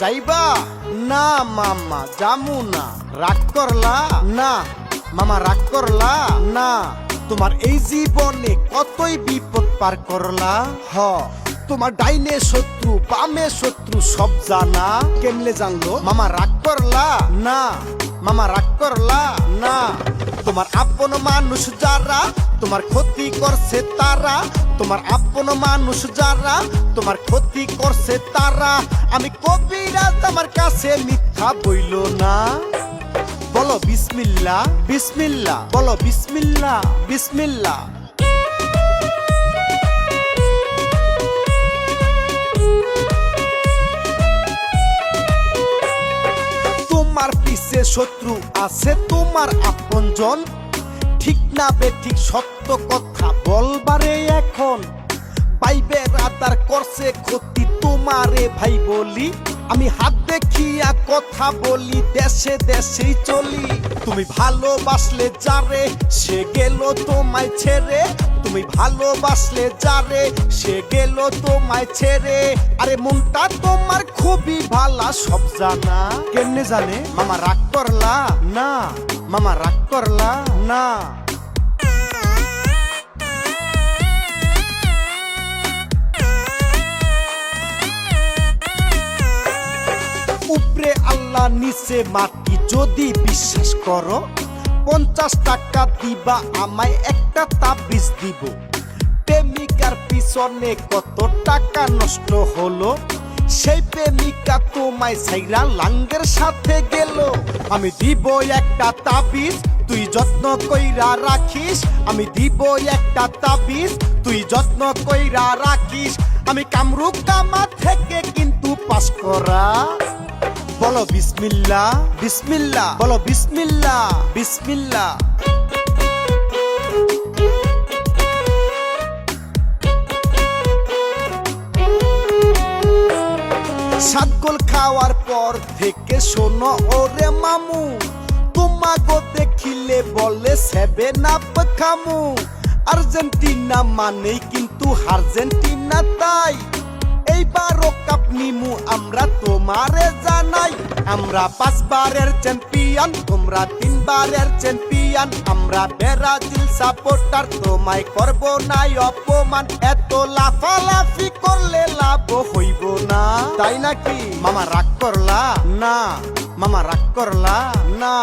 যাইবা? না মামা যামু না। রাগ করলা? না মামা রাগ করলা না। তোমার এই জীবনে কতই বিপদ পার করলা। হ তোমার ডাইনে শত্রু বামে শত্রু সব জানা। কেমনে জানলো? মামা রাগ করলা? না মামা রাগ করলা না। তোমার আপন মানুষ যারা তোমার ক্ষতি করছে তারা, তোমার আপন মানুষ যারা তোমার ক্ষতি করছে তারা। আমি কবিরাজ আমার কাছে মিথ্যা বইল না। বলো বিসমিল্লাহ বিসমিল্লাহ, বলো বিসমিল্লাহ বিসমিল্লাহ। তোমার পিছে শত্রু আছে তোমার আপনজন। ঠিক না বেঠিক সত্য কথা বলবারে এখন। বাইবে রাদার করছে ক্ষতি তোমারে ভাই বলি। আমি হাত দেখিয়া কথা বলি, দেশে দেশেই চলি। তুমি ভালোবাসলে যারে সে গেল তোমায় ছেড়ে। তুমি ভালোবাসলে যারে সে গেল তোমায় ছেড়ে। আরে মনটা তোমার খুবই ভালা সব জানা। কেমনে জানে? মামা রাগ করলা? না মামা রাগ করলা না। উপরে আল্লাহ নিচে মাটি যদি বিশ্বাস করো, 50 টাকা দিবা আমায় একটা তাবিজ দিব। প্রেমিকার পিছনে কত টাকা নষ্ট হলো, সেই প্রেমিকা তোমায় ছাইরা লাঙ্গের সাথে গেল। আমি দিব একটা তাবিজ তুই যত্ন কইরা রাখিস। আমি দিব একটা তাবিজ তুই যত্ন কইরা রাখিস। আমি কামরূপ কামা থেকে কিন্তু পাস করা। বলো বিসমিল্লাহ বিসমিল্লাহ, বলো বিসমিল্লাহ বিসমিল্লাহ। সাতগোল খাওয়ার পর থেকে শোনো ওরে মামু, তোমাগো দেখিলে বলে 7 আপ খামু। আর্জেন্টিনা মানেই কিন্তু আর্জেন্টিনা তাই। এইবারও কাপ নিমু আমরা তোমারে জানাই। আমরা 5 বারের চ্যাম্পিয়ন, তোমরা 3 বারের চ্যাম্পিয়ন। আমরা ব্রাজিল সাপোর্টার, তোমায় করব না অপমান। এত লাফালাফি করলে লাভ হইব না, তাই নাকি? মামা রাগ করলা? না মামা রাগ করলা না।